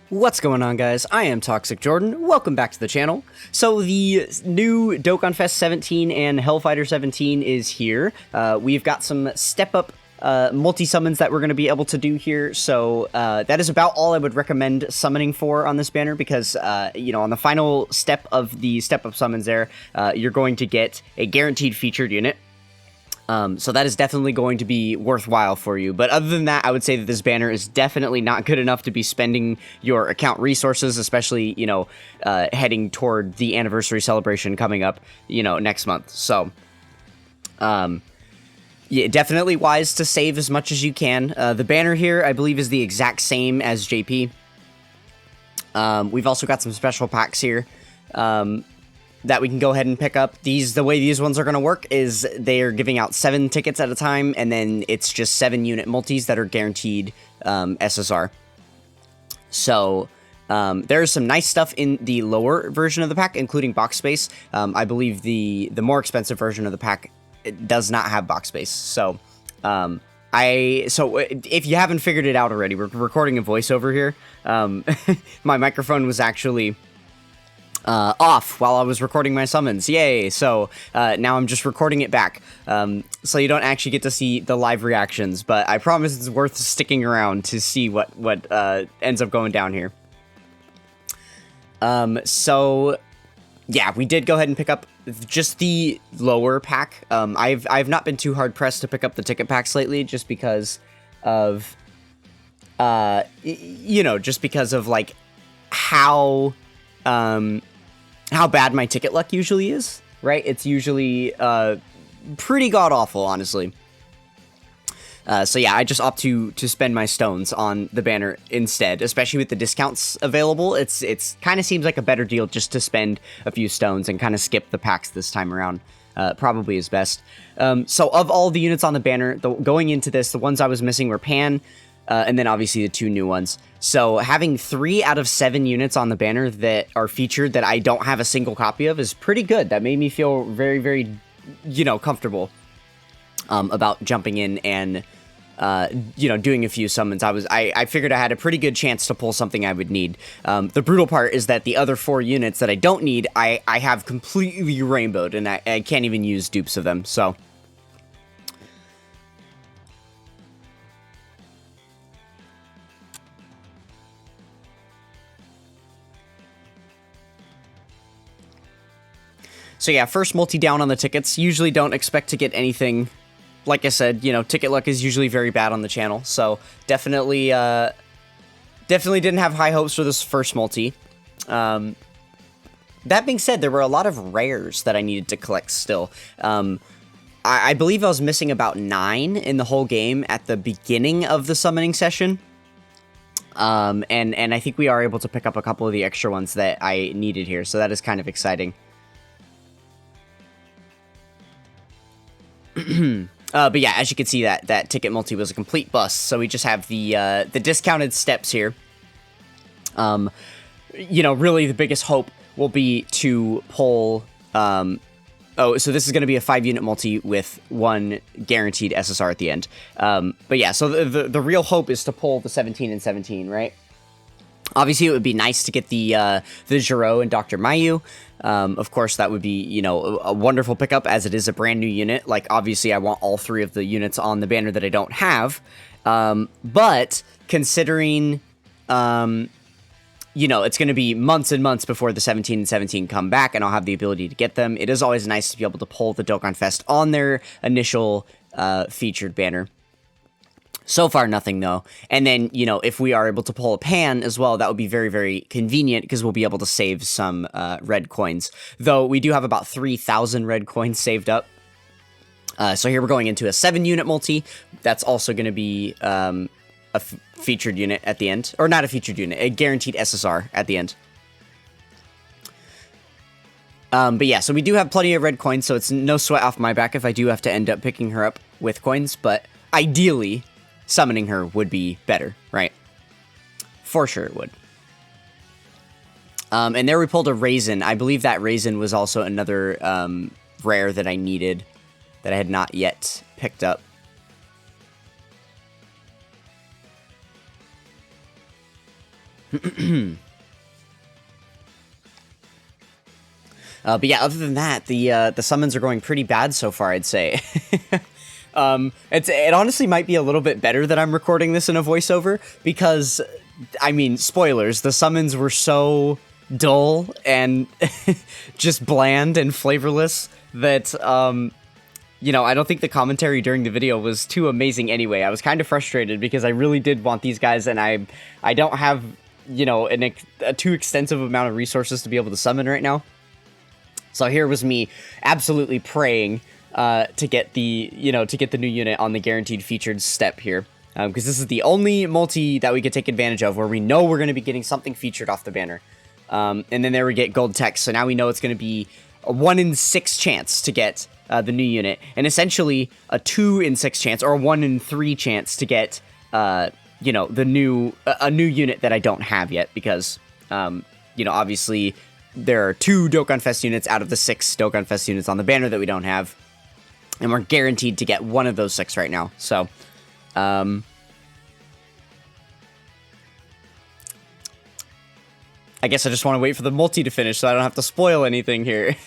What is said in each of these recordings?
What's going on, guys? I am Toxic Jordan. Welcome back to the channel. So the new DOKKANFEST 17 and Hellfighter 17 is here. We've got some step-up multi-summons that we're going to be able to do here. So that is about all I would recommend summoning for on this banner because, you know, on the final step of the step-up summons there, you're going to get a guaranteed featured unit. So that is definitely going to be worthwhile for you. But other than that, I would say that this banner is definitely not good enough to be spending your account resources, especially, you know, heading toward the anniversary celebration coming up, you know, next month. So, yeah, definitely wise to save as much as you can. The banner here, I believe, is the exact same as JP. We've also got some special packs here. That we can go ahead and pick up. The way these ones are going to work is they are giving out 7 tickets at a time, and then it's just 7 unit multis that are guaranteed SSR. So there's some nice stuff in the lower version of the pack, including box space. I believe the more expensive version of the pack does not have box space. So if you haven't figured it out already, we're recording a voiceover here. My microphone was actually off while I was recording my summons. Yay! So now I'm just recording it back. So you don't actually get to see the live reactions, but I promise it's worth sticking around to see what ends up going down here. So yeah, we did go ahead and pick up just the lower pack. I've not been too hard pressed to pick up the ticket packs lately, just because of you know, just because of like how bad my ticket luck usually is, right? It's usually pretty god-awful, honestly. So yeah, I just opt to spend my stones on the banner instead, especially with the discounts available. It's kind of seems like a better deal just to spend a few stones and kind of skip the packs this time around. Probably is best. So of all the units on the banner, going into this, the ones I was missing were Pan, and then obviously the 2 new ones. So having 3 out of 7 units on the banner that are featured that I don't have a single copy of is pretty good. That made me feel very, very, you know, comfortable about jumping in and, you know, doing a few summons. I figured I had a pretty good chance to pull something I would need. The brutal part is that the other 4 units that I don't need, I have completely rainbowed, and I can't even use dupes of them, so... So yeah, first multi down on the tickets. Usually don't expect to get anything. Like I said, you know, ticket luck is usually very bad on the channel. So definitely didn't have high hopes for this first multi. That being said, there were a lot of rares that I needed to collect still. I believe I was missing about 9 in the whole game at the beginning of the summoning session. And I think we are able to pick up a couple of the extra ones that I needed here. So that is kind of exciting. But yeah, as you can see, that ticket multi was a complete bust. So we just have the discounted steps here. You know, really the biggest hope will be to pull. Oh, so this is going to be a 5-unit multi with 1 guaranteed SSR at the end. But yeah, so the real hope is to pull the 17 and 17, right? Obviously, it would be nice to get the Giro and Dr. Mayu. Of course, that would be, you know, a wonderful pickup, as it is a brand new unit. Like, obviously, I want all 3 of the units on the banner that I don't have. But considering, you know, it's going to be months and months before the 17 and 17 come back, and I'll have the ability to get them, it is always nice to be able to pull the DOKKANFEST on their initial featured banner. So far, nothing, though. And then, you know, if we are able to pull a Pan as well, that would be very, very convenient, because we'll be able to save some red coins. Though, we do have about 3,000 red coins saved up. So here we're going into a 7-unit multi. That's also going to be a featured unit at the end. Or not a featured unit, a guaranteed SSR at the end. But yeah, so we do have plenty of red coins, so it's no sweat off my back if I do have to end up picking her up with coins. But ideally, summoning her would be better, right? For sure it would. And there we pulled a Raisin. I believe that Raisin was also another rare that I needed that I had not yet picked up. But yeah, other than that, the summons are going pretty bad so far, I'd say. It honestly might be a little bit better that I'm recording this in a voiceover, because, I mean, spoilers, the summons were so dull and just bland and flavorless that, you know, I don't think the commentary during the video was too amazing anyway. I was kind of frustrated because I really did want these guys, and I don't have, you know, a too extensive amount of resources to be able to summon right now. So here was me absolutely praying to get the new unit on the guaranteed featured step here. Because this is the only multi that we could take advantage of where we know we're going to be getting something featured off the banner. And then there we get gold text, so now we know it's going to be a 1 in 6 chance to get the new unit, and essentially a 2 in 6 chance, or a 1 in 3 chance to get, you know, a new unit that I don't have yet, because, you know, obviously there are 2 DOKKANFEST units out of the 6 DOKKANFEST units on the banner that we don't have, and we're guaranteed to get one of those 6 right now, so, I guess I just want to wait for the multi to finish so I don't have to spoil anything here.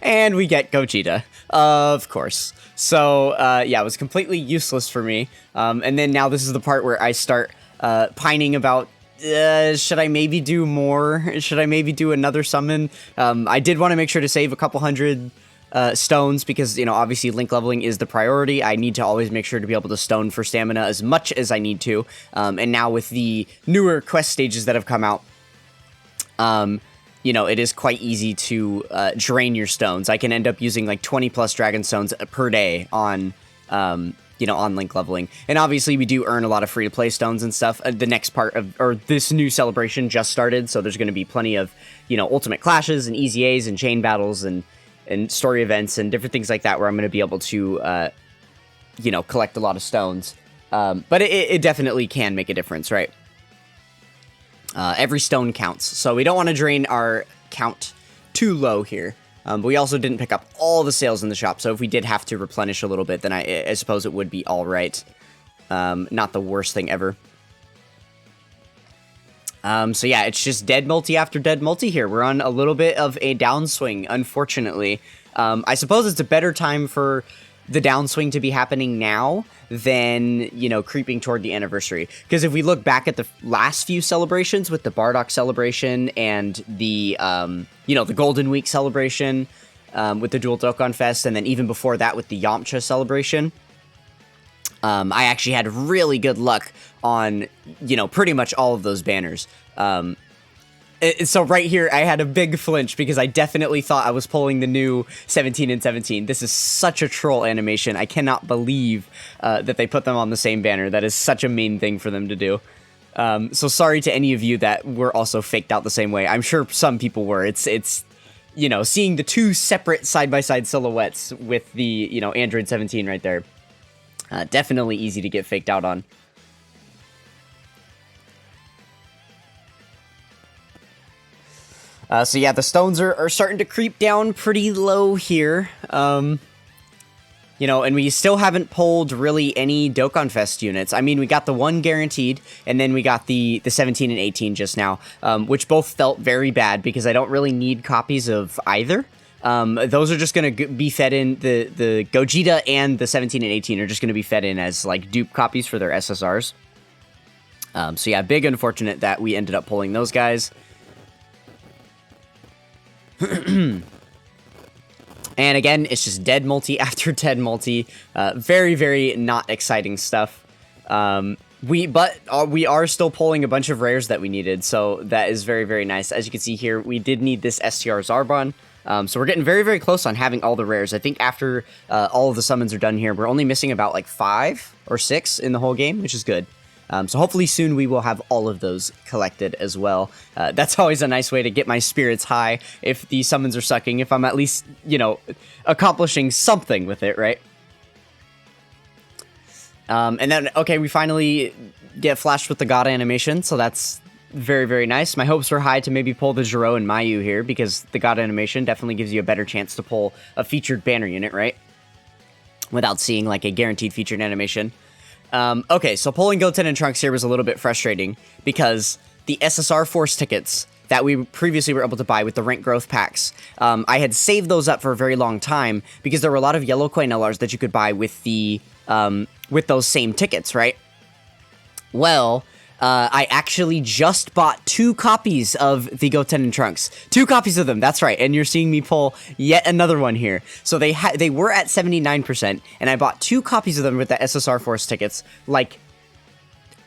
And we get Gogeta, of course. So, yeah, it was completely useless for me. And then now this is the part where I start pining about, should I maybe do more? Should I maybe do another summon? I did want to make sure to save a couple hundred stones because, you know, obviously link leveling is the priority. I need to always make sure to be able to stone for stamina as much as I need to. And now with the newer quest stages that have come out, you know, it is quite easy to drain your stones. I can end up using like 20 plus dragon stones per day on, you know, on link leveling. And obviously we do earn a lot of free-to-play stones and stuff. The next part of, or this new celebration just started, so there's going to be plenty of, you know, ultimate clashes and easy A's and chain battles and story events and different things like that where I'm going to be able to, you know, collect a lot of stones. But it definitely can make a difference, right? Every stone counts, so we don't want to drain our count too low here. But we also didn't pick up all the sales in the shop, so if we did have to replenish a little bit, then I suppose it would be alright. Not the worst thing ever. So yeah, it's just dead multi after dead multi here. We're on a little bit of a downswing, unfortunately. I suppose it's a better time for the downswing to be happening now than, you know, creeping toward the anniversary. Because if we look back at the last few celebrations with the Bardock celebration and the, you know, the Golden Week celebration with the Dual Dokkanfest, and then even before that with the Yamcha celebration, I actually had really good luck on, you know, pretty much all of those banners. So right here, I had a big flinch because I definitely thought I was pulling the new 17 and 17. This is such a troll animation. I cannot believe that they put them on the same banner. That is such a mean thing for them to do. So sorry to any of you that were also faked out the same way. I'm sure some people were. It's you know, seeing the 2 separate side-by-side silhouettes with the, you know, Android 17 right there. Definitely easy to get faked out on. So yeah, the stones are starting to creep down pretty low here. You know, and we still haven't pulled really any Dokkanfest units. I mean, we got the 1 guaranteed, and then we got the 17 and 18 just now, which both felt very bad because I don't really need copies of either. Those are just going to be fed in, the Gogeta and the 17 and 18 are just going to be fed in as, like, dupe copies for their SSRs. So yeah, big unfortunate that we ended up pulling those guys. And again, it's just dead multi after dead multi. Very, very not exciting stuff. We are still pulling a bunch of rares that we needed, so that is very, very nice. As you can see here, we did need this STR Zarbon. So we're getting very, very close on having all the rares. I think after all of the summons are done here, we're only missing about like 5 or 6 in the whole game, which is good. So hopefully soon we will have all of those collected as well. That's always a nice way to get my spirits high if the summons are sucking, if I'm at least, you know, accomplishing something with it, right? And then, okay, we finally get flashed with the God animation, so that's very, very nice. My hopes were high to maybe pull the Jiro and Mayu here, because the God animation definitely gives you a better chance to pull a featured banner unit, right? Without seeing, like, a guaranteed featured animation. Okay, so pulling Goten and Trunks here was a little bit frustrating, because the SSR Force tickets that we previously were able to buy with the rank growth packs. I had saved those up for a very long time because there were a lot of yellow coin LRs that you could buy with the with those same tickets, right? Well, I actually just bought 2 copies of the Goten and Trunks. 2 copies of them, that's right. And you're seeing me pull yet another one here. So they were at 79%, and I bought 2 copies of them with the SSR Force tickets, like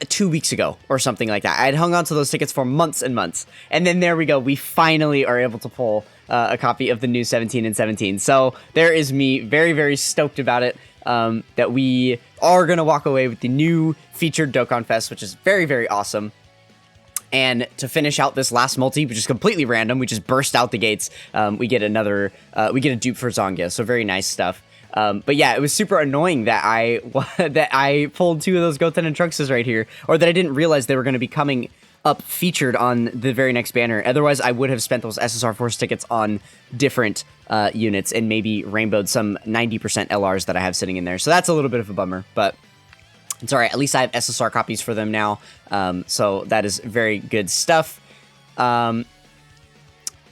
2 weeks ago or something like that. I had hung on to those tickets for months and months. And then there we go. We finally are able to pull a copy of the new 17 and 17. So there is me very, very stoked about it. That we are going to walk away with the new featured DOKKANFEST, which is very, very awesome. And to finish out this last multi, which is completely random, we just burst out the gates. We get another, we get a dupe for Zongia. So very nice stuff. But yeah, it was super annoying that I pulled 2 of those Goten and Trunkses right here, or that I didn't realize they were going to be coming up featured on the very next banner. Otherwise, I would have spent those SSR Force tickets on different units and maybe rainbowed some 90% LRs that I have sitting in there. So that's a little bit of a bummer, but it's all right. At least I have SSR copies for them now. So that is very good stuff. But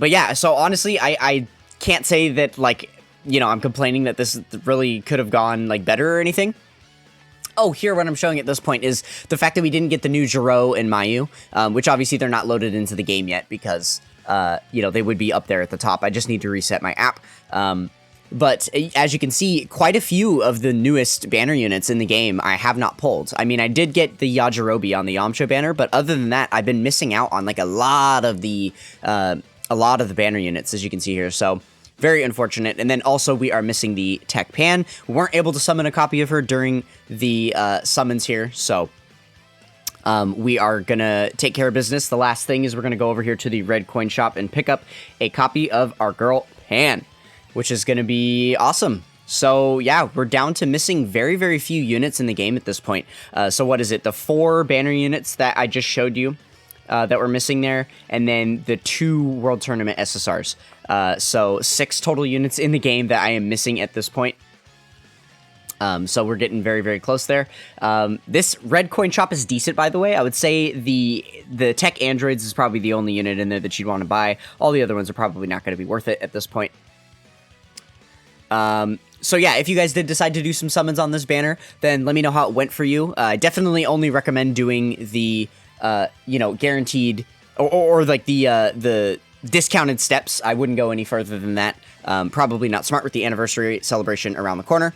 yeah, so honestly, I can't say that, like, you know, I'm complaining that this really could have gone, like, better or anything. Oh, here what I'm showing at this point is the fact that we didn't get the new Jiro and Mayu, which obviously they're not loaded into the game yet because, you know, they would be up there at the top. I just need to reset my app. But as you can see, quite a few of the newest banner units in the game I have not pulled. I mean, I did get the Yajirobe on the Yamcha banner, but other than that, I've been missing out on, like, a lot of the banner units, as you can see here. So very unfortunate. And then also we are missing the Tech Pan. We weren't able to summon a copy of her during the summons here, so we are gonna take care of business. The last thing is we're gonna go over here to the red coin shop and pick up a copy of our girl Pan, which is gonna be awesome. So yeah, we're down to missing very, very few units in the game at this point. So what is it? The 4 banner units that I just showed you that we're missing there, and then the 2 World Tournament SSRs. So 6 total units in the game that I am missing at this point. So we're getting very, very close there. This red coin shop is decent, by the way. I would say the tech androids is probably the only unit in there that you'd want to buy. All the other ones are probably not going to be worth it at this point. So yeah, if you guys did decide to do some summons on this banner, then let me know how it went for you. I definitely only recommend doing the, you know, guaranteed or like the discounted steps. I wouldn't go any further than that. Probably not smart with the anniversary celebration around the corner.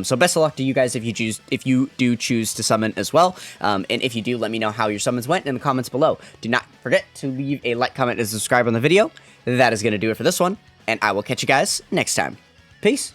So best of luck to you guys if you do choose to summon as well. And if you do, let me know how your summons went in the comments below. Do not forget to leave a like, comment, and subscribe on the video. That is going to do it for this one, and I will catch you guys next time. Peace.